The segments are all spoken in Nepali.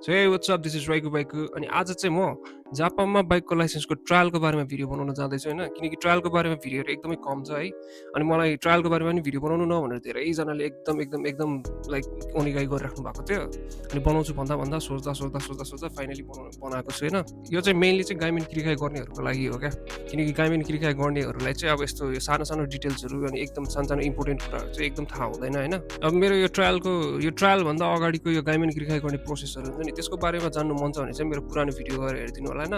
So hey what's up, this is राइकु बाइकु। अनि आज चाहिँ म जापानमा बाइकको लाइसेन्सको ट्रायलको बारेमा भिडियो बनाउन जाँदैछु होइन, किनकि ट्रायलको बारेमा भिडियोहरू एकदमै कम छ है। अनि मलाई ट्रायलको बारेमा पनि भिडियो बनाउनु न भनेर धेरैजनाले एकदम एकदम एकदम लाइक ओनिगाई गरिराख्नु भएको थियो। अनि बनाउँछु भन्दा भन्दा सोच्दा फाइनली बनाएको छु होइन। यो चाहिँ मेनली चाहिँ गाइमेन किरिखाई गर्नेहरूको लागि हो क्या, किनकि गाइमेन किरिखाई गर्नेहरूलाई चाहिँ अब यस्तो यो सानो सानो डिटेल्सहरू अनि एकदम सानो इम्पोर्टेन्ट कुराहरू चाहिँ एकदम थाहा हुँदैन होइन। अब मेरो यो ट्रायलभन्दा अगाडिको यो गाइमेन किरिखाई गर्ने प्रोसेसहरू हुन्छ नि, त्यसको बारेमा जान्नु मन छ भने चाहिँ मेरो पुरानो भिडियो गएर हेरिदिनु होला होइन।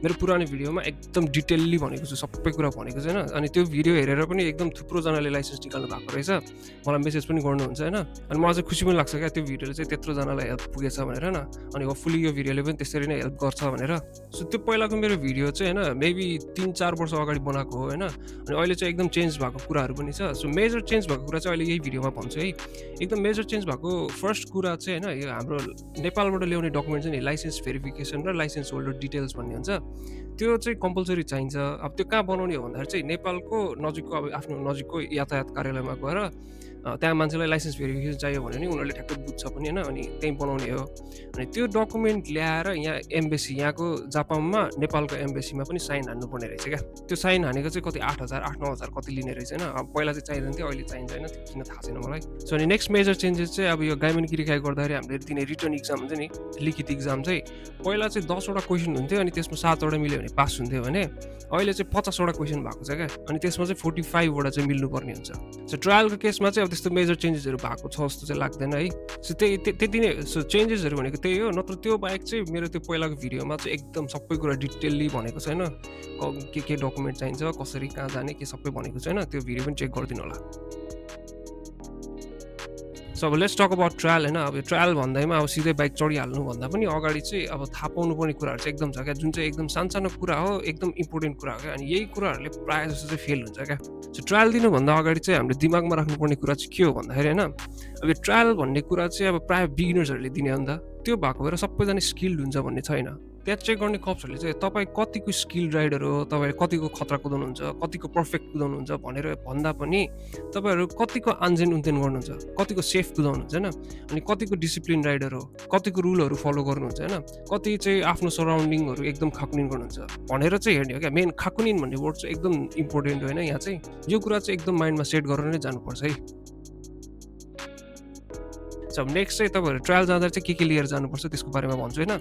मेरो पुरानो भिडियोमा एकदम डिटेलली भनेको छु, सबै कुरा भनेको छैन। अनि त्यो भिडियो हेरेर पनि एकदम थुप्रोजनाले लाइसेन्स निकाल्नु भएको रहेछ, मलाई मेसेज पनि गर्नुहुन्छ होइन। अनि मलाई चाहिँ खुसी पनि लाग्छ क्या त्यो भिडियोले चाहिँ त्यत्रोजनालाई हेल्प पुगेछ भनेर होइन। अनि होपफुली यो भिडियोले पनि त्यसरी नै हेल्प गर्छ भनेर। सो त्यो पहिलाको मेरो भिडियो चाहिँ होइन मेबी 3-4 वर्ष अगाडि बनाएको हो होइन। अनि अहिले चाहिँ एकदम चेन्ज भएको कुराहरू पनि छ। सो मेजर चेन्ज भएको कुरा चाहिँ अहिले यही भिडियोमा भन्छु है। एकदम मेजर चेन्ज भएको फर्स्ट कुरा चाहिँ होइन, यो हाम्रो नेपालबाट ल्याउने डकुमेन्ट चाहिँ नि लाइसेन्स भेरिफिकेसन र लाइसेन्स होल्डर डिटेल्स भन्ने हुन्छ, त्यो चाहिँ कम्पलसरी चाहिन्छ। अब त्यो कहाँ बनाउने हो भन्दाखेरि चाहिँ नेपालको नजिकको अब आफ्नो नजिकको यातायात कार्यालयमा गएर त्यहाँ मान्छेलाई लाइसेन्स भेरिफिकेसन चाहियो भने नि उनीहरूले ठ्याक्कै बुझ्छ पनि होइन। अनि त्यहीँ बनाउने हो। अनि त्यो डकुमेन्ट ल्याएर यहाँ एम्बेसी, यहाँको जापानमा नेपालको एम्बेसीमा पनि साइन हान्नुपर्ने रहेछ क्या। त्यो साइन हानेको चाहिँ कति 8,000-9,000 कति लिने रहेछ होइन। अब पहिला चाहिँ चाहिँदैन थियो, अहिले चाहिन्छ होइन, त्यो किन थाहा छैन मलाई। सो अनि नेक्स्ट मेजर चेन्जेस चाहिँ अब यो गाइमेन किरिखाई गर्दाखेरि हामीले दिने रिटर्न इक्जाम हुन्छ नि, लिखित इक्जाम चाहिँ पहिला चाहिँ 10वटा क्वेसन हुन्थ्यो अनि त्यसमा 7वटा मिल्यो भने पास हुन्थ्यो भने अहिले चाहिँ 50वटा क्वेसन भएको छ क्या। अनि त्यसमा चाहिँ 45वटा चाहिँ मिल्नुपर्ने हुन्छ। सो ट्रायलको केसमा चाहिँ अब त्यस्तो मेजर चेन्जेसहरू भएको छ जस्तो चाहिँ लाग्दैन है। सो त्यति नै। सो चेन्जेसहरू भनेको त्यही हो। नत्र त्यो बाहेक चाहिँ मेरो त्यो पहिलाको भिडियोमा चाहिँ एकदम सबै कुरा डिटेलली भनेको छैन, के डकुमेन्ट चाहिन्छ, कसरी कहाँ जाने, के सबै भनेको छैन। त्यो भिडियो पनि चेक गरिदिनु होला। सो अब लेट्स टक अबाउट ट्रायल होइन। अब यो ट्रायल भन्दैमा अब सिधै बाइक चढिहाल्नु भन्दा पनि अगाडि चाहिँ अब थाहा पाउनुपर्ने कुराहरू चाहिँ एकदम छ क्या, जुन चाहिँ एकदम सानो कुरा हो, एकदम इम्पोर्टेन्ट कुरा हो क्या। अनि यही कुराहरूले प्रायः जस्तो चाहिँ फेल हुन्छ क्या। सो ट्रायल दिनुभन्दा अगाडि चाहिँ हामीले दिमागमा राख्नुपर्ने कुरा चाहिँ के हो भन्दाखेरि होइन, अब यो ट्रायल भन्ने कुरा चाहिँ अब प्रायः बिगिनर्सहरूले दिने हो नि त। त्यो भएको भएर सबैजना स्किल्ड हुन्छ भन्ने छैन। त्यहाँ चेक गर्ने कप्सहरूले चाहिँ तपाईँ कतिको स्किल्ड राइडर हो, तपाईँ कतिको खतरा कुदाउनुहुन्छ, कतिको पर्फेक्ट कुदाउनुहुन्छ भनेर भन्दा पनि तपाईँहरू कतिको आन्जेन उन्तेन गर्नुहुन्छ, कतिको सेफ कुदाउनुहुन्छ होइन। अनि कतिको डिसिप्लिन राइडर हो, कतिको रुलहरू फलो गर्नुहुन्छ होइन, कति चाहिँ आफ्नो सराउन्डिङहरू एकदम खाकुनिन गर्नुहुन्छ भनेर चाहिँ हेर्ने हो क्या। मेन खाकुनिन भन्ने वर्ड चाहिँ एकदम इम्पोर्टेन्ट होइन यहाँ चाहिँ। यो कुरा चाहिँ एकदम माइन्डमा सेट गरेर नै जानुपर्छ है। अब नेक्स्ट चाहिँ तपाईँहरू ट्रायल जाँदा चाहिँ के लिएर जानुपर्छ त्यसको बारेमा भन्छु होइन।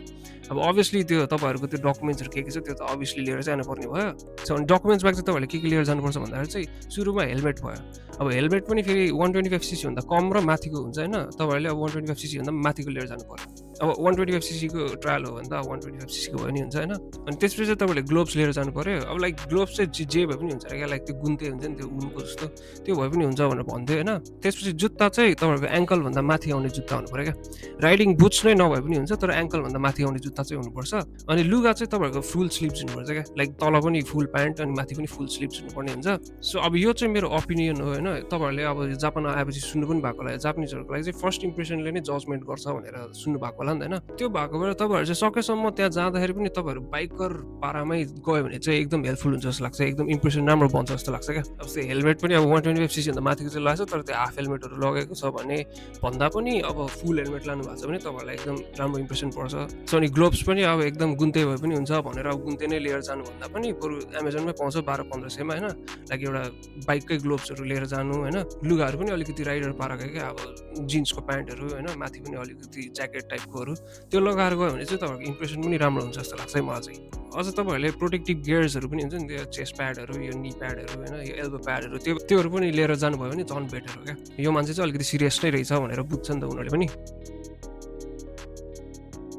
अब अभियसली त्यो तपाईँहरूको त्यो डकुमेन्ट्सहरू के छ त्यो त अभियसली लिएर जानुपर्ने भयो। सो अनि डकुमेन्ट्स बाहेक चाहिँ तपाईँहरूले के लिएर जानुपर्छ भन्दाखेरि चाहिँ सुरुमा हेलमेट भयो। अब हेलमेट पनि फेरि 125cc भन्दा कम र माथिको हुन्छ होइन। तपाईँहरूले अब 125cc भन्दा माथिको लिएर जानु पर्यो। अब 125cc को ट्रायल हो भने त 125cc को भयो नि हुन्छ होइन। अनि त्यसपछि चाहिँ तपाईँले ग्लोभ्स लिएर जानु पर्यो। अब लाइक ग्लोभ्स चाहिँ जे भए पनि हुन्छ क्या, लाइक त्यो गुन्ते हुन्छ नि त्यो उनको जस्तो, त्यो भए पनि हुन्छ भनेर भन्थ्यो होइन। त्यसपछि जुत्ता चाहिँ तपाईँहरूको एङ्कलभन्दा माथि आउने जुत्ता हुनु पर्यो क्या। राइडिङ बुट्स नै नभए पनि हुन्छ, तर एङ्कलभन्दा माथि आउने जुत्ता चाहिँ हुनुपर्छ। अनि लुगा चाहिँ तपाईँहरूको फुल स्लिभ्स हुनुपर्छ क्या, लाइक तल पनि फुल प्यान्ट अनि माथि पनि फुल स्लिभ्स हुनुपर्ने हुन्छ। सो अब यो चाहिँ मेरो ओपिनियन हो होइन। तपाईँहरूले अब जापान आएपछि सुन्नु पनि भएको होला, जापानिजहरूको लागि चाहिँ फर्स्ट इम्प्रेसनले नै जजमेन्ट गर्छ भनेर सुन्नु भएको होला नि त होइन। त्यो भएको भएर तपाईँहरू चाहिँ सकेसम्म त्यहाँ जाँदाखेरि पनि तपाईँहरू बाइकर पारामै गयो भने चाहिँ एकदम हेल्पफुल हुन्छ जस्तो लाग्छ, एकदम इम्प्रेसन राम्रो बन्छ जस्तो लाग्छ क्या। अब त्यो हेलमेट पनि अब 125cc भन्दा माथिको चाहिँ लाग्छ, तर त्यो हाफ हेलमेटहरू लगेको छ भने भन्दा पनि अब फुल हेलमेट लानु भएको छ भने तपाईँहरूलाई एकदम राम्रो इम्प्रेसन पर्छ। सो अनि ग्लोभ्स पनि अब एकदम गुन्ते भए पनि हुन्छ भनेर अब गुन्ते नै लिएर जानु भन्दा पनि बरु एमाजोनमै पाउँछ 1200-1500मा होइन। लाइक एउटा बाइककै ग्लोभ्सहरू लिएर जानु होइन। लुगाहरू पनि अलिकति राइडर पाराको क्या, अब जिन्सको प्यान्टहरू होइन, माथि पनि अलिकति ज्याकेट टाइपकोहरू त्यो लगाएर गयो भने चाहिँ तपाईँहरूको इम्प्रेसन पनि राम्रो हुन्छ जस्तो लाग्छ है मलाई चाहिँ। अझ तपाईँहरूले प्रोटेक्टिभ गियर्सहरू पनि हुन्छ नि, त्यो चेस्ट प्याडहरू, यो नी प्याडहरू होइन, यो एल्बो प्याडहरू, त्योहरू पनि लिएर जानुभयो भने झन् बेटर हो क्या। यो मान्छे चाहिँ अलिकति सिरियस नै रहेछ भनेर बुझ्छ नि त उनीहरूले पनि।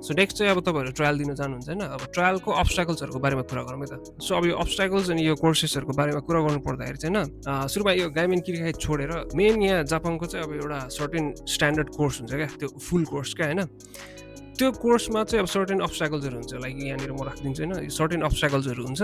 सो नेक्स्ट चाहिँ अब तपाईँहरू ट्रायल दिन जानुहुन्छ होइन। अब ट्रायलको अब्स्ट्याकल्सहरूको बारेमा कुरा गरौँ है त। सो अब यो अब्स्ट्याकल्स अनि यो कोर्सेसहरूको बारेमा कुरा गर्नु पर्दाखेरि चाहिँ होइन, सुरुमा यो गाइमेन किरिखाई छोडेर मेन यहाँ जापानको चाहिँ अब एउटा सर्टेन स्ट्यान्डर्ड कोर्स हुन्छ क्या, त्यो फुल कोर्स क्या होइन। त्यो कोर्समा चाहिँ अब सर्टेन अब्स्ट्याकल्सहरू हुन्छ, लाइक यहाँनिर म राखिदिन्छु होइन। सर्टेन अब्स्ट्याकल्सहरू हुन्छ,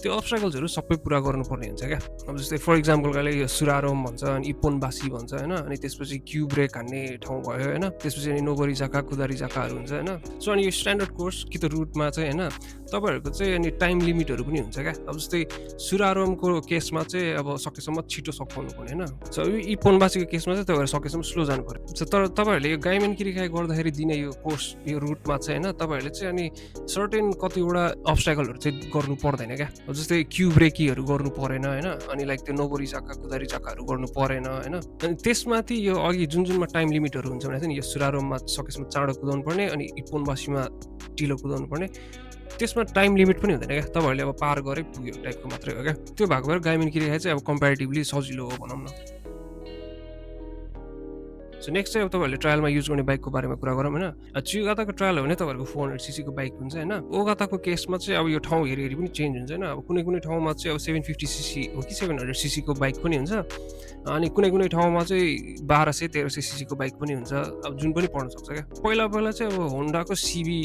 त्यो अब्स्ट्याकल्सहरू सबै पुरा गर्नुपर्ने हुन्छ क्या। अब जस्तै फर इक्जाम्पल कहिले यो सुरारोम भन्छ अनि इप्पोनबासी भन्छ होइन। अनि त्यसपछि क्यु ब्रेक हान्ने ठाउँ भयो होइन। त्यसपछि अनि नोबरी जाका कुदारी जाकाहरू हुन्छ होइन। सो अनि यो स्ट्यान्डर्ड कोर्स कि त रुटमा चाहिँ होइन तपाईँहरूको चाहिँ अनि टाइम लिमिटहरू पनि हुन्छ क्या। अब जस्तै सुरारोमको केसमा चाहिँ अब सकेसम्म छिटो सघाउनु पर्ने होइन। सो यो इप्पोनबासीको केसमा चाहिँ तपाईँहरू सकेसम्म स्लो जानु पर्यो। सो तर तपाईँहरूले यो गाइमेन किरिखाई गर्दाखेरि दिने यो कोर्स, यो रुटमा चाहिँ होइन तपाईँहरूले चाहिँ अनि सर्टेन कतिवटा अब्स्ट्याकलहरू चाहिँ गर्नु पर्दैन क्या जस्तै क्यु ब्रेकीहरू गर्नु परेन होइन अनि लाइक त्यो नोबोरी चक्का कुदारी चक्काहरू गर्नु परेन होइन अनि त्यसमाथि यो अघि जुनमा टाइम लिमिटहरू हुन्छ भने चाहिँ यो सुरारोममा सकेसम्म चाँडो कुदाउनु पर्ने अनि इपोनबासीमा ढिलो कुदाउनु पर्ने त्यसमा टाइम लिमिट पनि हुँदैन क्या तपाईँहरूले अब पार गरे पुग्यो टाइपको मात्रै हो क्या त्यो भएको भएर गाइमिन किरिया चाहिँ अब कम्पेरिटिभली सजिलो हो भनौँ न सो नेक्स्ट चाहिँ अब तपाईँहरूले ट्रायलमा युज गर्ने बाइकको बारेमा कुरा गरौँ होइन चिगाताको ट्रायल हो भने तपाईँहरूको 400cc बाइक हुन्छ होइन ओगाताको केसमा चाहिँ अब यो ठाउँ हेरी हेरी पनि चेन्ज हुन्छ होइन अब कुनै कुनै ठाउँमा चाहिँ अब 750cc हो कि 700cc को बाइक पनि हुन्छ अनि कुनै ठाउँमा चाहिँ 1200-1300cc को बाइक पनि हुन्छ अब जुन पनि पर्न सक्छ क्या पहिला चाहिँ अब होन्डाको सिबी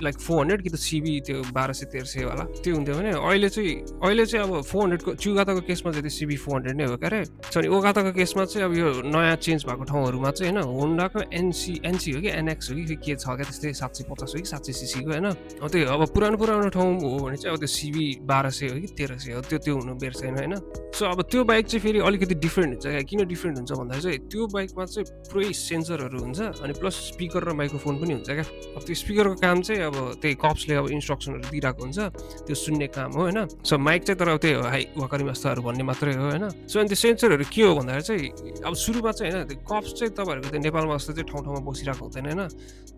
लाइक 400 कि त सिबी त्यो 1200-1300 वाला त्यो हुन्थ्यो भने अहिले चाहिँ अब 400 को चिगाताको केसमा चाहिँ त्यो सिबी 400 नै हो क्या रे अनि ओगाताको केसमा चाहिँ अब यो नयाँ चेन्ज भएको ठाउँहरूमा चाहिँ होइन होन्डाको एनसी हो कि एनएक्स हो कि के छ क्या त्यस्तै 750 हो कि 700cc को होइन त्यही अब पुरानो ठाउँ हो भने चाहिँ अब त्यो सिबी 1200 हो कि 1300 हो त्यो हुनु बेर छैन होइन सो अब त्यो बाइक चाहिँ फेरि अलिकति डिफ्रेन्ट हुन्छ क्या किन डिफ्रेन्ट हुन्छ भन्दा चाहिँ त्यो बाइकमा चाहिँ पुरै सेन्सरहरू हुन्छ अनि प्लस स्पिकर र माइक्रोफोन पनि हुन्छ क्या अब त्यो स्पिकरको काम चाहिँ अब त्यही कप्सले अब इन्स्ट्रक्सनहरू दिइरहेको हुन्छ त्यो सुन्ने काम हो होइन सो माइक चाहिँ तर त्यही हो हाई वाकरी मस्ताहरू भन्ने मात्रै हो होइन सो अनि त्यो सेन्सरहरू के हो भन्दाखेरि चाहिँ अब सुरुमा चाहिँ होइन त्यो कप्स चाहिँ तपाईँहरूको त्यो नेपालमा जस्तो चाहिँ ठाउँ ठाउँमा बसिरहेको हुँदैन होइन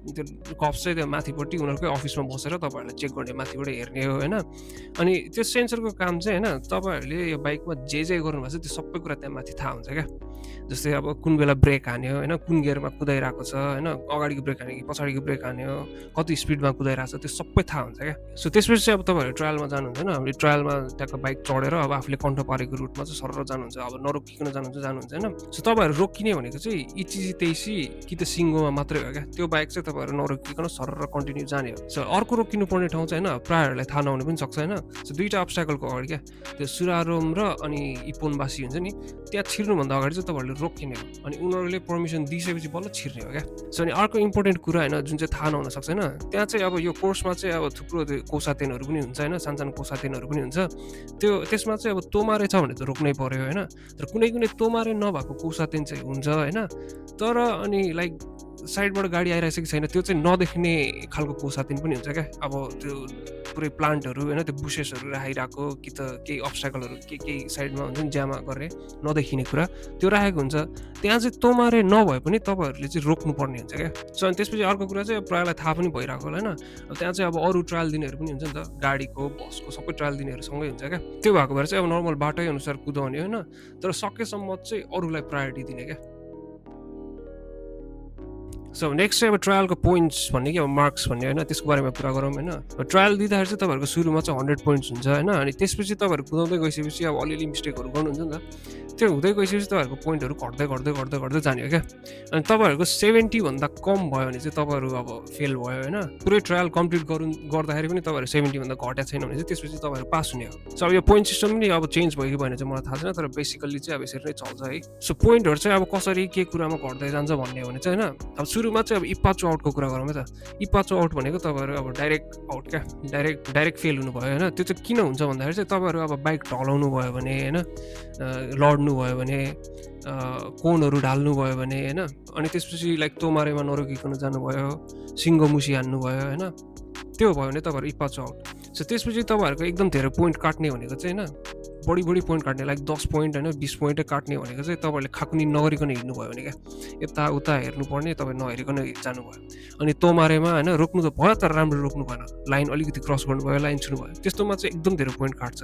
त्यो कप्स चाहिँ त्यो माथिपट्टि उनीहरूकै अफिसमा बसेर तपाईँहरूलाई चेक गर्ने माथिबाट हेर्ने हो होइन अनि त्यो सेन्सरको काम चाहिँ होइन तपाईँहरूले यो बाइकमा जे गर्नुभएको छ त्यो सबै कुरा त्यहाँ माथि थाहा हुन्छ क्या जस्तै अब कुन बेला ब्रेक हान्यो होइन कुन गियरमा कुदाइरहेको छ होइन अगाडिको ब्रेक हान्यो कि पछाडिको ब्रेक हान्यो कति स्पिडमा कुदाइरहेको छ त्यो सबै थाहा हुन्छ क्या सो त्यसपछि चाहिँ अब तपाईँहरू ट्रायलमा जानुहुन्छ होइन हामीले ट्रायलमा त्यहाँको बाइक चढेर अब आफूले कन्ट्रोल पारेको रुटमा चाहिँ सरर जानुहुन्छ अब नरोकिकन जानुहुन्छ होइन सो तपाईँहरू रोकिने भनेको चाहिँ इचिजी तेइसी कि त सिङ्गोमा मात्रै हो क्या त्यो बाइक चाहिँ तपाईँहरू नरोकिकन सरर कन्टिन्यू जाने हो सो अर्को रोकिनु पर्ने ठाउँ चाहिँ होइन प्रायःहरूलाई थाहा नहुनु पनि सक्छ होइन सो दुईवटा अब्स्ट्याकलको अगाडि क्या त्यो सुरारोम र अनि इपोनबासी हुन्छ नि त्यहाँ छिर्नुभन्दा अगाडि चाहिँ तपाईँहरूले रोकिने हो अनि उनीहरूले पर्मिसन दिइसकेपछि बल्ल छिर्ने हो क्या सो अनि अर्को इम्पोर्टेन्ट कुरा होइन जुन चाहिँ थाहा नहुन सक्छ होइन त्यहाँ चाहिँ अब यो कोर्समा चाहिँ अब थुप्रो त्यो कोसातेनहरू पनि हुन्छ होइन सानो कोसातेनहरू पनि हुन्छ त्यसमा चाहिँ अब तोमारे छ भने त रोक्नै पर्यो होइन तर कुनै तोमारे नभएको कोसातेन चाहिँ हुन्छ होइन तर अनि लाइक साइडबाट गाडी आइरहेको छ कि छैन त्यो चाहिँ नदेख्ने खालको कोसातेन पनि हुन्छ क्या अब त्यो पुरै प्लान्टहरू होइन त्यो बुसेसहरू राखिरहेको कि त केही अब्स्ट्याकलहरू केही साइडमा हुन्छ नि ज्यामा गरेर नदेखिने कुरा त्यो राखेको हुन्छ त्यहाँ चाहिँ तोमारे नभए पनि तपाईँहरूले चाहिँ रोक्नुपर्ने हुन्छ क्या सो अनि त्यसपछि अर्को कुरा चाहिँ प्रायःलाई थाहा पनि भइरहेको होला होइन अब त्यहाँ चाहिँ अब अरू ट्रायल दिनेहरू पनि हुन्छ नि त गाडीको बसको सबै ट्रायल दिनेहरू सँगै हुन्छ क्या त्यो भएको भएर चाहिँ अब नर्मल बाटै अनुसार कुदाउने होइन तर सकेसम्म चाहिँ अरूलाई प्रायोरिटी दिने क्या सो नेक्स्ट चाहिँ अब ट्रायलको पोइन्ट्स भन्ने कि अब मार्क्स भन्ने होइन त्यसको बारेमा कुरा गरौँ होइन ट्रायल दिँदाखेरि चाहिँ तपाईँहरूको सुरुमा चाहिँ 100 पोइन्ट्स हुन्छ होइन अनि त्यसपछि तपाईँहरू कुदाउँदै गइसकेपछि अब अलिअलि मिस्टेकहरू गर्नुहुन्छ नि त त्यो हुँदै गइसकेपछि तपाईँहरूको पोइन्टहरू घट्दै जाने हो क्या अनि तपाईँहरूको 70 भन्दा कम भयो भने चाहिँ तपाईँहरू अब फेल भयो होइन पुरै ट्रायल कम्प्लिट गर्दाखेरि पनि तपाईँहरू 70 भन्दा घटेको छैन भने चाहिँ त्यसपछि तपाईँहरू पास हुने हो सो अब यो पोइन्ट सिस्टम पनि अब चेन्ज भयो कि भएन चाहिँ मलाई थाहा छैन तर बेसिकल्ली चाहिँ अब यसरी नै चल्छ है सो पोइन्टहरू चाहिँ अब कसरी के कुरामा घट्दै जान्छ भन्ने हो भने चाहिँ होइन अब सुरुमा चाहिँ अब इपाचो आउटको कुरा गरौँ है त इपाचो आउट भनेको तपाईँहरू अब डाइरेक्ट आउट क्या डाइरेक्ट फेल हुनुभयो होइन त्यो चाहिँ किन हुन्छ भन्दाखेरि चाहिँ तपाईँहरू अब बाइक ढलाउनु भयो भने होइन लड्नु भयो भने कोनहरू ढाल्नु भयो भने होइन अनि त्यसपछि लाइक तोमारेमा नरोकिकन जानुभयो सिङ्गो मुसी हान्नुभयो होइन त्यो भयो भने तपाईँहरू इपाचो आउट सो त्यसपछि तपाईँहरूको एकदम धेरै पोइन्ट काट्ने भनेको चाहिँ होइन बढी पोइन्ट काट्ने लाइक 10 पोइन्ट होइन 20 पोइन्टै काट्ने भनेको चाहिँ तपाईँहरूले खाकुनी नगरिकन हिँड्नुभयो भने क्या यता हेर्नुपर्ने तपाईँ नहेरिकन जानुभयो अनि तोमारेमा होइन रोक्नु त भयो तर राम्रो रोक्नु भएन लाइन अलिकति क्रस गर्नुभयो लाइन छुनुभयो त्यस्तोमा चाहिँ एकदम धेरै पोइन्ट काट्छ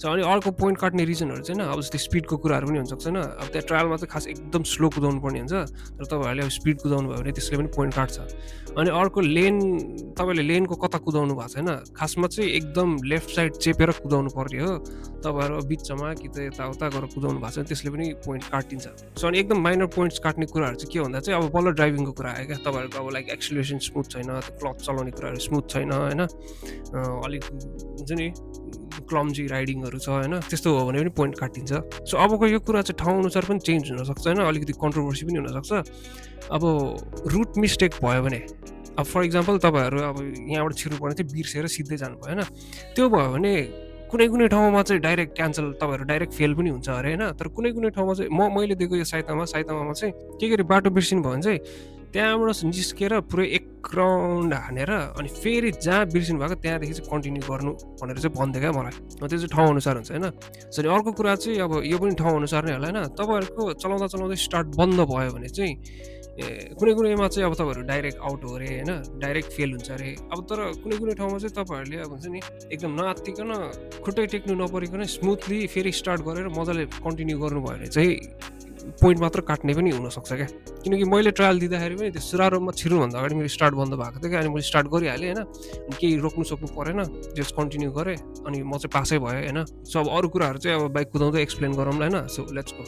सो अनि अर्को पोइन्ट काट्ने रिजनहरू चाहिँ अब जस्तै स्पिडको कुराहरू पनि हुनसक्छ होइन अब त्यहाँ ट्रायलमा चाहिँ खास एकदम स्लो कुदाउनु पर्ने हुन्छ तर तपाईँहरूले अब स्पिड कुदाउनु भयो भने त्यसले पनि पोइन्ट काट्छ अनि अर्को लेन तपाईँले लेनको कता कुदाउनु भएको छैन खासमा चाहिँ एकदम लेफ्ट साइड चेपेर कुदाउनु पर्ने हो तपाईँहरू बिचमा कि त यताउता गरेर कुदाउनु भएको छ त्यसले पनि पोइन्ट काटिन्छ सो अनि एकदम माइनर पोइन्ट्स काट्ने कुराहरू चाहिँ के भन्दा चाहिँ अब बल्ल ड्राइभिङको कुरा आयो क्या तपाईँहरूको अब लाइक एक्सिलेसन स्मुथ छैन त्यो क्लच चलाउने कुराहरू स्मुथ छैन होइन अलिक हुन्छ नि क्लम्जी राइडिङहरू छ होइन त्यस्तो हो भने पनि पोइन्ट काटिन्छ सो अबको यो कुरा चाहिँ ठाउँ अनुसार पनि चेन्ज हुनसक्छ होइन अलिकति कन्ट्रोभर्सी पनि हुनसक्छ अब रुट मिस्टेक भयो भने अब फर इक्जाम्पल तपाईँहरू अब यहाँबाट छिर्नुपर्ने चाहिँ बिर्सेर सिधै जानुभयो होइन त्यो भयो भने कुनै ठाउँमा चाहिँ डाइरेक्ट क्यान्सल तपाईँहरू डाइरेक्ट फेल पनि हुन्छ अरे होइन तर कुनै ठाउँमा चाहिँ मैले दिएको यो साइतामा चाहिँ के गरी बाटो बिर्सिनु भयो भने चाहिँ त्यहाँबाट निस्केर पुरै एक राउन्ड हानेर अनि फेरि जहाँ बिर्सिनु भएको त्यहाँदेखि चाहिँ कन्टिन्यू गर्नु भनेर चाहिँ भन्थ्यो क्या मलाई। त्यो चाहिँ ठाउँअनुसार हुन्छ होइन। अनि अर्को कुरा चाहिँ अब यो पनि ठाउँअनुसार नै होला होइन। तपाईँहरूको चलाउँदा चलाउँदै स्टार्ट बन्द भयो भने चाहिँ कुनै कुनैमा चाहिँ अब तपाईँहरू डाइरेक्ट आउट हो अरे होइन, डाइरेक्ट फेल हुन्छ अरे। अब तर कुनै कुनै ठाउँमा चाहिँ तपाईँहरूले अब हुन्छ नि एकदम नआत्तिकन खुट्टै टेक्नु नपरिकन स्मुथली फेरि स्टार्ट गरेर मजाले कन्टिन्यू गर्नुभयो भने चाहिँ पोइन्ट मात्र काट्ने पनि हुनसक्छ क्या। किनकि मैले ट्रायल दिँदाखेरि पनि त्यो सुरारोमा छिर्नुभन्दा अगाडि मेरो स्टार्ट बन्द भएको थियो क्या। अनि मैले स्टार्ट गरिहालेँ होइन, अनि केही रोक्नु सक्नु परेन, जस्ट कन्टिन्यू गरेँ अनि म चाहिँ पासै भएँ होइन। सो अब अरू कुराहरू चाहिँ अब बाइक कुदाउँदै एक्सप्लेन गरौँला होइन। So let's go.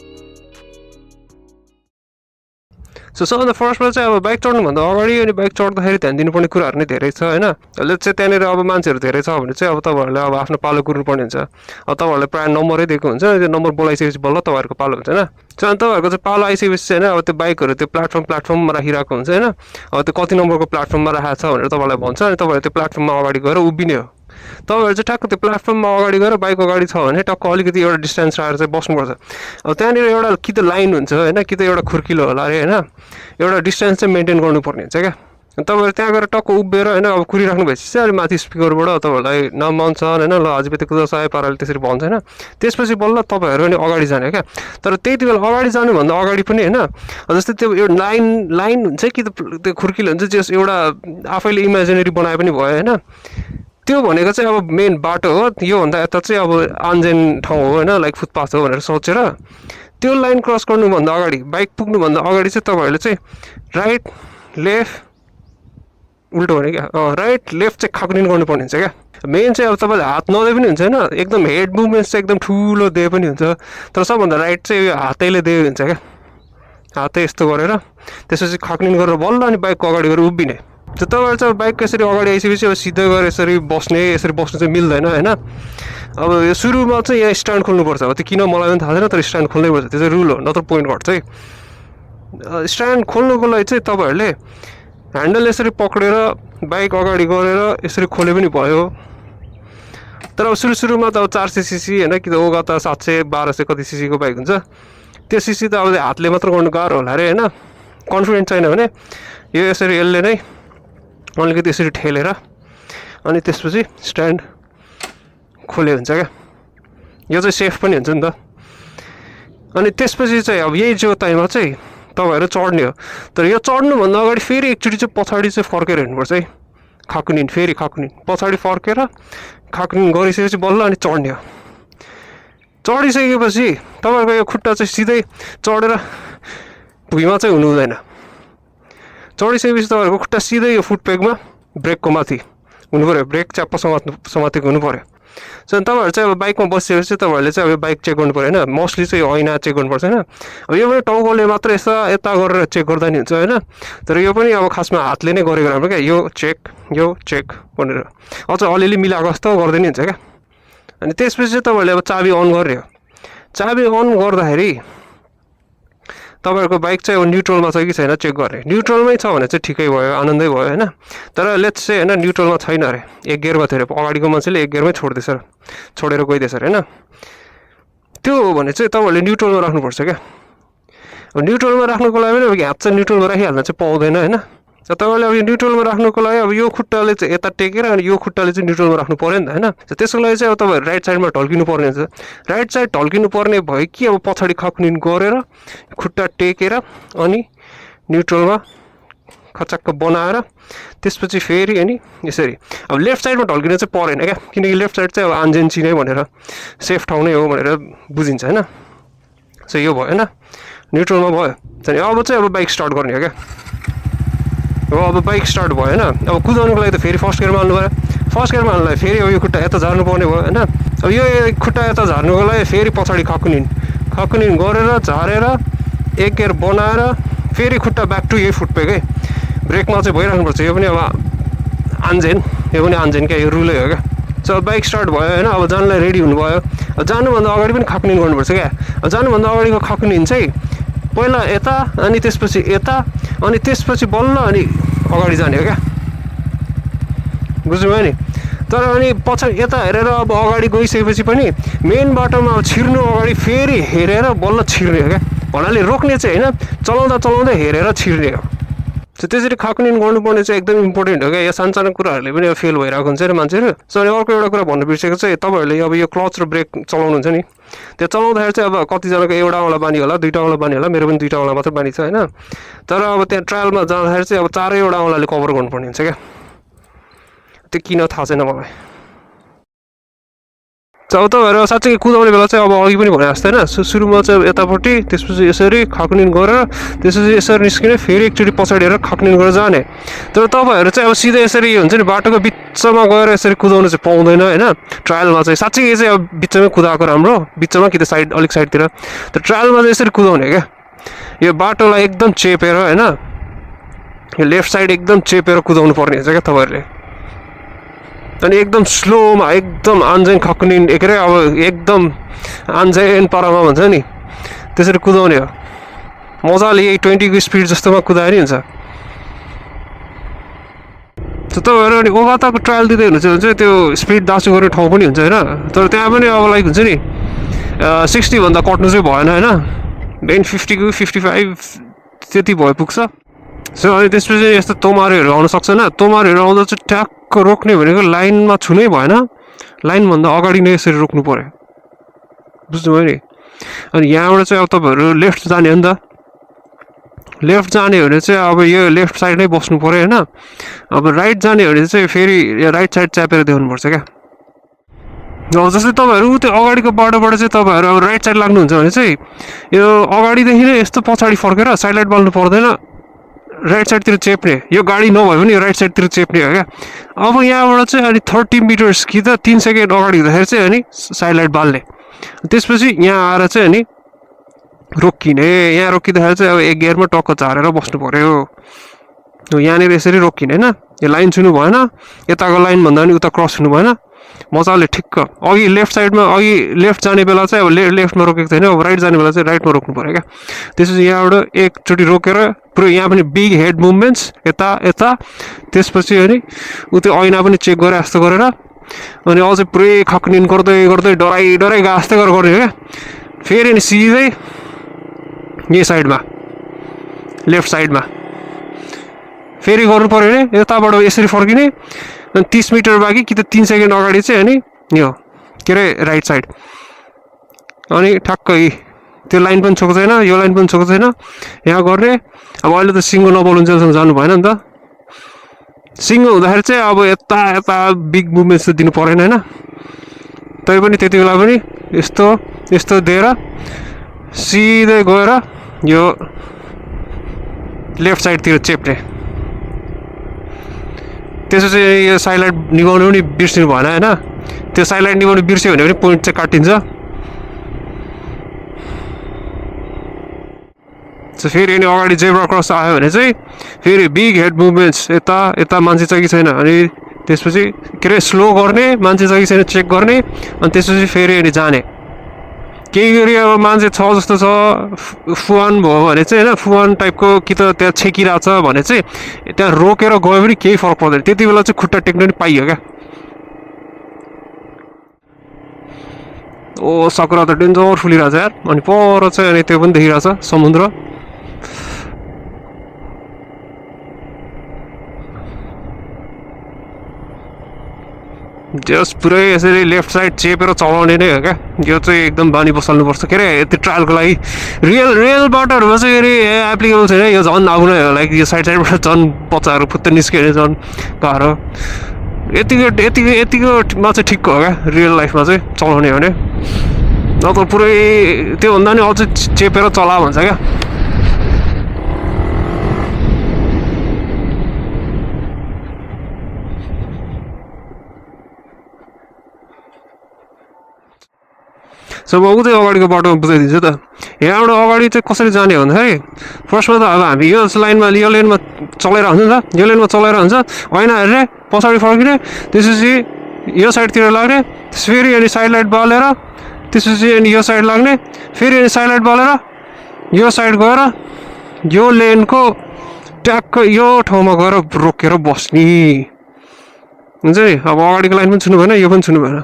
सो सबभन्दा फर्स्टमा चाहिँ अब बाइक चढ्नुभन्दा अगाडि अनि बाइक चढ्दाखेरि ध्यान दिनुपर्ने कुराहरू नै धेरै छ होइन। लेट्स चाहिँ त्यहाँनिर अब मान्छेहरू धेरै छ भने चाहिँ अब तपाईँहरूले अब आफ्नो पालो कुर्नुपर्ने हुन्छ। अब तपाईँहरूले प्रायः नम्बरै दिएको हुन्छ, त्यो नम्बर बोलाइसकेपछि बल्ल तपाईँहरूको पालो हुन्छ होइन। सो अनि तपाईँहरूको चाहिँ पालो आइसकेपछि चाहिँ होइन अब त्यो बाइकहरू त्यो प्लेटफर्ममा राखिरहेको हुन्छ होइन। अब त्यो कति नम्बरको प्लेटफर्ममा राखेको छ भनेर तपाईँलाई भन्छ अनि तपाईँहरूले त्यो प्लेटफर्ममा अगाडि गएर उभिने हो। तपाईँहरू चाहिँ ठ्याक्क त्यो प्लेटफर्ममा अगाडि गएर बाइक अगाडि छ भने टक्क अलिकति एउटा डिस्टेन्स राखेर चाहिँ बस्नुपर्छ। अब त्यहाँनिर एउटा कि त लाइन हुन्छ होइन, कि त एउटा खुर्किलो होला अरे होइन, एउटा डिस्टेन्स चाहिँ मेन्टेन गर्नुपर्ने हुन्छ क्या। तपाईँहरू त्यहाँ गएर टक्क उभिएर होइन अब कुरिराख्नु भएपछि चाहिँ अलिक माथि स्पिकरबाट तपाईँहरूलाई नमन छ होइन, ल अझै त कुदा सहाय पाराले त्यसरी भन्छ होइन। त्यसपछि बल्ल तपाईँहरू अनि अगाडि जाने क्या। तर त्यति बेला अगाडि जानुभन्दा अगाडि पनि होइन, जस्तै त्यो एउटा लाइन हुन्छ कि त्यो खुर्किलो हुन्छ, जस एउटा आफैले इमेजिनेरी बनाए पनि भयो होइन। त्यो भनेको चाहिँ अब मेन बाटो हो, योभन्दा यता चाहिँ अब अनजेन ठाउँ हो होइन, लाइक फुटपाथ हो भनेर सोचेर त्यो लाइन क्रस गर्नुभन्दा अगाडि, बाइक पुग्नुभन्दा अगाडि चाहिँ तपाईँहरूले चाहिँ राइट लेफ्ट उल्टो भने क्या, राइट लेफ्ट चाहिँ खाक्रिन गर्नुपर्ने हुन्छ क्या। मेन चाहिँ अब तपाईँले हात नदिए पनि हुन्छ होइन, एकदम हेड मुभमेन्ट्स चाहिँ एकदम ठुलो दिए पनि हुन्छ, तर सबभन्दा राइट चाहिँ यो हातैले दिए हुन्छ क्या। हातै यस्तो गरेर त्यसपछि खाक्रिन गरेर बल्ल अनि बाइकको अगाडि गएर उभिने। त्यो तपाईँहरू चाहिँ बाइक यसरी अगाडि आइसकेपछि अब सिधै गएर यसरी बस्नु चाहिँ मिल्दैन होइन। अब यो सुरुमा चाहिँ यहाँ स्ट्यान्ड खोल्नुपर्छ। अब त्यो किन मलाई पनि थाहा छैन, तर स्ट्यान्ड खोल्नै पर्छ, त्यो चाहिँ रुल हो, नत्र पोइन्ट घट्छ है। स्ट्यान्ड खोल्नुको लागि चाहिँ तपाईँहरूले ह्यान्डल यसरी पक्रेर बाइक अगाडि गरेर यसरी खोले पनि भयो। तर अब सुरुमा त अब 400 सीसी होइन, कि त ओगा त 700 1200 कति सीसीको बाइक हुन्छ, त्यो सीसी त अब हातले मात्र गर्नु गाह्रो होला अरे होइन। कन्फिडेन्ट छैन भने यो यसरी यसले नै अलिकति यसरी ठेलेर अनि त्यसपछि स्ट्यान्ड खोले हुन्छ क्या। यो चाहिँ सेफ पनि हुन्छ नि त। अनि त्यसपछि चाहिँ अब यही जोताइमा चाहिँ तपाईँहरू चढ्ने हो। तर यो चढ्नुभन्दा अगाडि फेरि एकचोटि चाहिँ पछाडि चाहिँ फर्केर हिँड्नुपर्छ है। फेरि खाकुनिन पछाडि फर्केर खाकुनिन गरिसकेपछि बल्ल अनि चढ्ने हो। चढिसकेपछि तपाईँहरूको यो खुट्टा चाहिँ सिधै चढेर भुइँमा चाहिँ हुनु हुँदैन। चढिसकेपछि तपाईँहरूको खुट्टा सिधै यो फुटपेगमा ब्रेकको माथि हुनु पऱ्यो, ब्रेक च्याप्प समातेको हुनु पऱ्यो। सो तपाईँहरू चाहिँ अब बाइकमा बसिसकेपछि तपाईँहरूले चाहिँ अब बाइक चेक गर्नु पऱ्यो होइन, मोस्टली चाहिँ ऐना चेक गर्नुपर्छ होइन। अब यो पनि टाउकोले मात्र यता गरेर चेक गर्दा नि हुन्छ होइन, तर यो पनि अब खासमा हातले नै गरेको राम्रो क्या। यो चेक भनेर अझ अलिअलि मिलाएको जस्तो गर्दै नि हुन्छ क्या। अनि त्यसपछि चाहिँ तपाईँहरूले अब चाबी अन गर्ने हो। चाबी अन गर्दाखेरि तपाईँहरूको बाइक चाहिँ अब न्युट्रलमा छ कि छैन चेक गर्ने। न्युट्रलमै छ भने चाहिँ ठिकै भयो, आनन्दै भयो होइन। तर लेट्स चाहिँ होइन न्युट्रलमा छैन अरे, एक गियरमा थियो अरे, अगाडिको मान्छेले एक गियरमै छोडेर गइदिएछ अरे होइन। त्यो हो भने चाहिँ तपाईँहरूले न्युट्रलमा राख्नुपर्छ क्या। अब न्युट्रलमा राख्नुको लागि पनि अब हात चाहिँ न्युट्रलमा राखिहाल्न चाहिँ पाउँदैन होइन। तपाईँले अब यो न्युट्रलमा राख्नुको लागि अब यो खुट्टाले चाहिँ यता टेकेर अनि यो खुट्टाले चाहिँ न्युट्रलमा राख्नु पऱ्यो नि त होइन। त्यसको लागि चाहिँ अब तपाईँहरू राइट साइडमा ढल्किनु पर्ने हुन्छ। राइट साइड ढल्किनु पर्ने भयो कि अब पछाडि खक्निन गरेर खुट्टा टेकेर अनि न्युट्रलमा खचक्क बनाएर त्यसपछि फेरि अनि यसरी अब लेफ्ट साइडमा ढल्किनु चाहिँ परेन क्या, किनकि लेफ्ट साइड चाहिँ अब आन्जेन्सी नै भनेर सेफ ठाउँ नै हो भनेर बुझिन्छ होइन। सो यो भयो होइन, न्युट्रलमा भयो। अब चाहिँ अब बाइक स्टार्ट गर्ने हो क्या। अब बाइक स्टार्ट भयो होइन। अब कुदाउनुको लागि त फेरि फर्स्ट गियरमा हाल्नु पऱ्यो। फर्स्ट गियरमा हाल्नुलाई फेरि अब यो खुट्टा यता झार्नु पर्ने भयो होइन। अब यो खुट्टा यता झार्नुको लागि फेरि पछाडि खकुनिन गरेर झारेर एक गियर बनाएर फेरि खुट्टा ब्याक टु यही फुटपेकै ब्रेकमा चाहिँ भइराख्नुपर्छ। यो पनि अब आन्जेन क्या, यो रुलै हो क्या। सो बाइक स्टार्ट भयो होइन। अब जानलाई रेडी हुनुभयो। अब जानुभन्दा अगाडि पनि खकुनिन गर्नुपर्छ क्या। अब जानुभन्दा अगाडिको खकुनिन चाहिँ पहिला यता अनि त्यसपछि यता अनि त्यसपछि बल्ल अनि अगाडि जाने हो क्या, बुझ्नुभयो नि। तर अनि पछाडि यता हेरेर अब अगाडि गइसकेपछि पनि मेन बाटोमा छिर्नु अगाडि फेरि हेरेर बल्ल छिर्ने हो क्या। भन्नाले रोक्ने चाहिँ होइन, चलाउँदा हेरेर छिर्ने हो। सो त्यसरी खाकुनिन गर्नुपर्ने चाहिँ एकदम इम्पोर्टेन्ट हो क्या। यो सानो सानो कुराहरूले पनि अब फेल भइरहेको हुन्छ अरे मान्छेहरू। सो अनि अर्को एउटा कुरा भन्नु बिर्सेको चाहिँ तपाईँहरूले अब यो क्लच र ब्रेक चलाउनुहुन्छ नि, त्यो चलाउँदाखेरि चाहिँ अब कतिजनाको एउटा औँला बानी होला, दुईवटा औँला बानी होला, मेरो पनि दुईवटा औँला मात्र बानी छ होइन। तर अब त्यहाँ ट्रायलमा जाँदाखेरि चाहिँ अब चारैवटा औँलाले कभर गर्नुपर्ने हुन्छ क्या। त्यो किन थाहा छैन मलाई। अब तपाईँहरू साँच्चै कुदाउने बेला चाहिँ अब अघि पनि भने जस्तो होइन, सुरुमा चाहिँ यतापट्टि, त्यसपछि यसरी खाकुनिन गरेर, त्यसपछि यसरी निस्किने, फेरि एकचोटि पछाडि हेरेर खाकुनिन गरेर जाने। तर तपाईँहरू चाहिँ अब सिधै यसरी हुन्छ नि बाटोको बिचमा गएर यसरी कुदाउनु चाहिँ पाउँदैन होइन। ट्रायलमा चाहिँ साँच्चै यो चाहिँ अब बिचमै कुदाएको राम्रो, बिचमा कि त साइड अलिक साइडतिर। तर ट्रायलमा चाहिँ यसरी कुदाउने क्या, यो बाटोलाई एकदम चेपेर होइन, यो लेफ्ट साइड एकदम चेपेर कुदाउनु पर्ने हुन्छ क्या तपाईँहरूले। अनि एकदम स्लोमा एकदम आन्जेन खक्निन के अरे अब एकदम आन्जेन पारामा भन्छ नि त्यसरी कुदाउने हो। मजाले यही 20 को स्पिड जस्तोमा कुदाए नि हुन्छ। तपाईँहरू अनि ओबाताको ट्रायल दिँदै हुनुहुन्छ भने चाहिँ त्यो स्पिड दासु गर्ने ठाउँ पनि हुन्छ होइन। तर त्यहाँ पनि अब लाइक हुन्छ नि 60 भन्दा कट्नु चाहिँ भएन होइन। मेन 50 को 55 त्यति भए पुग्छ। सो अनि त्यसपछि यस्तो तोमारेहरू आउन सक्छन्। तोमारेहरू आउँदा चाहिँ ट्याक्क रोक्ने भनेको लाइनमा छुनै भएन, लाइनभन्दा अगाडि नै यसरी रोक्नु पऱ्यो, बुझ्नुभयो नि। अनि यहाँबाट चाहिँ अब तपाईँहरू लेफ्ट जाने हो नि त, लेफ्ट जाने हो भने चाहिँ अब यो लेफ्ट साइड नै बस्नु पऱ्यो होइन। अब राइट जाने हो भने चाहिँ फेरि राइट साइड च्यापेर देखाउनुपर्छ क्या। अब जस्तै तपाईँहरू त्यो अगाडिको बाटोबाट चाहिँ तपाईँहरू अब राइट साइड लाग्नुहुन्छ भने चाहिँ यो अगाडिदेखि नै यस्तो पछाडि फर्केर साइड लाइट बाल्नु पर्दैन, राइट साइडतिर चेप्ने। यो गाडी नभए पनि राइट साइडतिर चेप्ने हो क्या। अब यहाँबाट चाहिँ अनि 30 मिटर्स कि त 3 सेकेन्ड अगाडि हुँदाखेरि चाहिँ अनि साइड लाइट बाल्ने। त्यसपछि यहाँ आएर चाहिँ अनि रोकिने। यहाँ रोकिँदाखेरि चाहिँ अब एक गियरमा टक्क झारेर बस्नु पऱ्यो। यहाँनिर यसरी रोकिने होइन, यो लाइन छुनु भएन, यताको लाइनभन्दा पनि उता क्रस हुनु भएन, मजाले ठिक्क। अघि लेफ्ट साइडमा अघि लेफ्ट जाने बेला चाहिँ अब लेफ्टमा रोकेको थिएन, अब राइट जाने बेला चाहिँ राइटमा रोक्नु पऱ्यो क्या। त्यसपछि यहाँबाट एकचोटि रोकेर पुरो यहाँ पनि बिग हेड मुभमेन्ट्स यता यता, त्यसपछि अनि ऊ त्यो ऐना पनि चेक गरे जस्तो गरेर अनि अझै पुरै खक्निन गर्दै गर्दै डराइ डराइ गए जस्तै गरेर गर्ने हो क्या। फेरि अनि सिधै यही साइडमा लेफ्ट साइडमा फेरि गर्नु पऱ्यो भने यताबाट यसरी फर्किने। अनि 30 मिटर बाँकी कि त 3 सेकेन्ड अगाडि चाहिँ अनि यो के अरे राइट साइड, अनि ठ्याक्कै त्यो लाइन पनि छोएको छैन, यो लाइन पनि छोएको छैन, यहाँ गर्ने। अब अहिले त सिङ्गो नबोल्नुन्जेलसम्म जानु भएन नि त। सिङ्गो हुँदाखेरि चाहिँ अब यता यता बिग मुभमेन्ट्स त दिनु परेन होइन। तै पनि त्यति बेला पनि यस्तो यस्तो दिएर सिधै गएर यो लेफ्ट साइडतिर चेप्ने। त्यसपछि यो साइड निभाउनु पनि बिर्सिनु भएन होइन। त्यो साइड लाइट निभाउनु बिर्स्यो भने पनि पोइन्ट चाहिँ काटिन्छ। फेरि अनि अगाडि जेब्रा क्रस आयो भने चाहिँ फेरि बिग हेड मुभमेन्ट्स यता यता मान्छे छ कि छैन, अनि त्यसपछि के अरे स्लो गर्ने, मान्छे छ कि छैन चेक गर्ने, अनि त्यसपछि फेरि अनि जाने। केही गरी अब मान्छे छ जस्तो छ फुवान भयो भने चाहिँ होइन, फुवान टाइपको कि त त्यहाँ छेकिरहेको छ भने चाहिँ त्यहाँ रोकेर गयो भने केही फरक पर्दैन। त्यति बेला चाहिँ खुट्टा टेक्न पनि पाइयो क्या। ओ सकुरा त डेन्जर फुलिरहेछ यार। अनि पर चाहिँ अनि त्यो पनि देखिरहेछ समुद्र। जस पुरै यसरी लेफ्ट साइड चेपेर चलाउने नै हो क्या। यो चाहिँ एकदम बानी बसाल्नुपर्छ के अरे त्यो ट्रायलको लागि। रियल बाटोहरूमा चाहिँ फेरि एप्लिकेबल छैन, यो झन् आउनु नै लाइक यो साइडबाट झन् बच्चाहरू फुत्त निस्क्यो भने झन् गाह्रो। यतिकोमा चाहिँ ठिक हो क्या रियल लाइफमा चाहिँ चलाउने हो भने। न त पुरै त्योभन्दा नि अझै चेपेर चला भन्छ क्या। सो म उतै अगाडिको बाटोमा बुझाइदिन्छु त। यहाँबाट अगाडि चाहिँ कसरी जाने भन्दाखेरि फर्स्टमा त अब हामी यो लाइनमा यो लेनमा चलाएर हुन्छ नि त, यो लेनमा चलाएर हुन्छ ऐना हेर्ने, पछाडि फर्किने, त्यसपछि यो साइडतिर लाग्ने, फेरि अनि साइड लाइट बालेर त्यसपछि अनि यो साइड लाग्ने, फेरि अनि साइड लाइट बालेर यो साइड गएर यो लेनको ट्याक्क यो ठाउँमा गएर रोकेर बस्ने हुन्छ नि। अब अगाडिको लाइन पनि छुनु भएन, यो पनि छुनु भएन।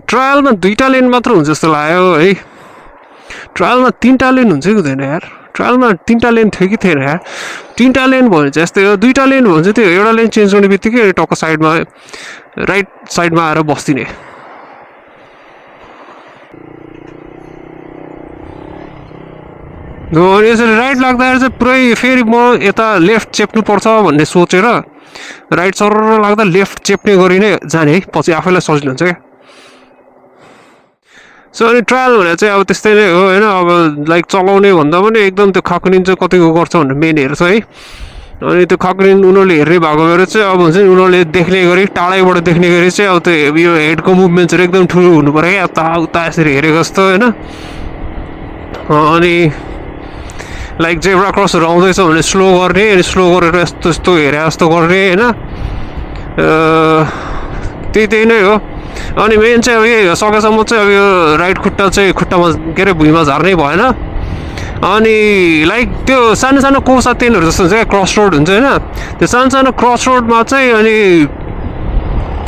ट्रायलमा 2टा लेन मात्र हुन्छ जस्तो लाग्यो है। ट्रायलमा 3टा लेन हुन्छ कि हुँदैन यार? ट्रायलमा 3टा लेन थियो कि थिएन यार? 3टा लेन भयो भने चाहिँ यस्तै हो, 2टा लेन भयो भने चाहिँ त्यो एउटा लेन चेन्ज गर्ने बित्तिकै टक्क साइडमा राइट साइडमा आएर बस्दिने। अनि यसरी राइट लाग्दाखेरि चाहिँ पुरै फेरि म यता लेफ्ट चेप्नुपर्छ भन्ने सोचेर राइट सर लाग्दा लेफ्ट चेप्ने गरी नै जाने है, पछि आफैलाई सजिलो हुन्छ क्या। सो अनि ट्रायल भनेर चाहिँ अब त्यस्तै नै हो होइन। अब लाइक चलाउने भन्दा पनि एकदम त्यो खक्रिन चाहिँ कतिको गर्छ भनेर मेन हेर्छ है। अनि त्यो खक्रिन उनीहरूले हेर्ने भएको भएर चाहिँ अब हुन्छ नि उनीहरूले देख्ने गरी टाढैबाट देख्ने गरी चाहिँ अब त्यो यो हेडको मुभमेन्ट्सहरू एकदम ठुलो हुनु पऱ्यो क्या, यता उता यसरी हेरेको जस्तो होइन। अनि लाइक जेब्रा क्रसहरू आउँदैछ भने स्लो गर्ने, अनि स्लो गरेर यस्तो यस्तो हेरे जस्तो गर्ने होइन। त्यही नै हो। अनि मेन चाहिँ अब यही सकेसम्म चाहिँ अब यो राइट खुट्टा चाहिँ खुट्टामा के अरे भुइँमा झार्नै भएन। अनि लाइक त्यो सानो सानो कोसा तेलहरू जस्तो हुन्छ क्या, क्रस रोड हुन्छ होइन। त्यो सानो सानो क्रस रोडमा चाहिँ अनि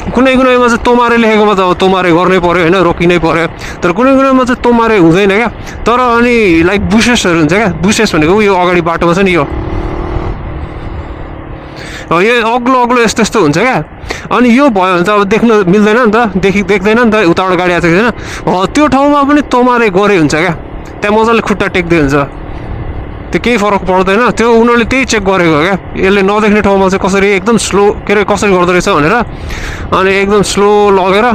कुनै कुनैमा चाहिँ तोमारे लेखेकोमा त अब तोमारे गर्नै पऱ्यो होइन, रोकिनै पऱ्यो। तर कुनै कुनैमा चाहिँ तोमारे हुँदैन क्या। तर अनि लाइक बुसेसहरू हुन्छ क्या, बुसेस भनेको यो अगाडि बाटोमा छ नि, यो अग्लो अग्लो यस्तो यस्तो हुन्छ क्या। अनि यो भयो भने त अब देख्न मिल्दैन नि त, देख्दैन नि त उताबाट गाडी आएको छैन। त्यो ठाउँमा पनि तोमारे गरे हुन्छ क्या, त्यहाँ मजाले खुट्टा टेक्दै हुन्छ, त्यो केही फरक पर्दैन। त्यो उनीहरूले त्यही चेक गरेको हो क्या, यसले नदेख्ने ठाउँमा चाहिँ कसरी एकदम स्लो के अरे कसरी गर्दो रहेछ भनेर। अनि एकदम स्लो लगेर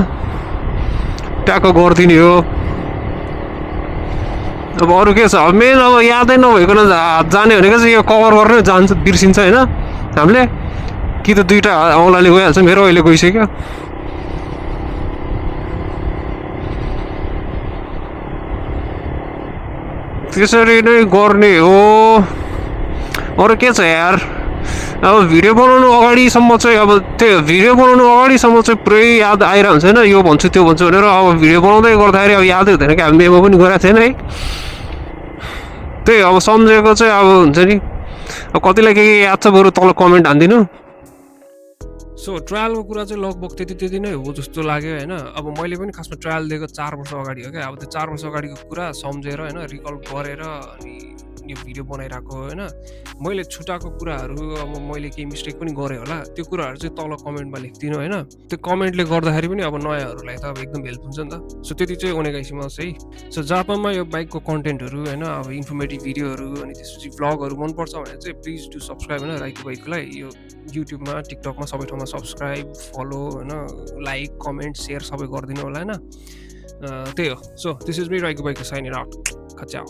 ट्याक्क गरिदिने हो। अब अरू के छ अब मेन अब यादै नभइकन जाने भनेको चाहिँ यो कभर गर्नै जान्छ, बिर्सिन्छ होइन हामीले। कि त 2टा औँलाले गइहाल्छ, मेरो अहिले गइसक्यो। त्यसरी नै गर्ने हो, अरू के छ यार। अब भिडियो बनाउनु अगाडिसम्म चाहिँ अब त्यो भिडियो बनाउनु अगाडिसम्म चाहिँ पुरै याद आइरहेको हुन्छ होइन, यो भन्छु त्यो भन्छु भनेर। अब भिडियो बनाउँदै गर्दाखेरि अब यादै हुँदैन क्या, मेमो पनि गरेको थिएन है। त्यही अब सम्झेको चाहिँ अब हुन्छ नि, अब कतिलाई के याद छ बरु तल कमेन्ट हानिदिनु। सो ट्रायलको कुरा चाहिँ लगभग त्यति नै हो जस्तो लाग्यो होइन। अब मैले पनि खासमा ट्रायल दिएको 4 वर्ष अगाडि हो क्या। अब त्यो 4 वर्ष अगाडिको कुरा सम्झेर होइन रिकल गरेर अनि यो भिडियो बनाइरहेको होइन। मैले छुटाएको कुराहरू अब मैले केही मिस्टेक पनि गरेँ होला, त्यो कुराहरू चाहिँ तल कमेन्टमा लेखिदिनु होइन। त्यो कमेन्टले गर्दाखेरि पनि अब नयाँहरूलाई त अब एकदम हेल्प हुन्छ नि त। सो त्यति चाहिँ ओनेगाइसिमास है। सो जापानमा यो बाइकको कन्टेन्टहरू होइन, अब इन्फर्मेटिभ भिडियोहरू अनि त्यसपछि भ्लगहरू मनपर्छ भने चाहिँ प्लिज डु सब्सक्राइब होइन राइको बाइकलाई। यो युट्युबमा टिकटकमा सबै ठाउँमा सब्सक्राइब फलो होइन लाइक कमेन्ट सेयर सबै गरिदिनु होला होइन। त्यही हो। सो दिस इज मी राइको बाइकको साइनिङ आउट। खच्याउ।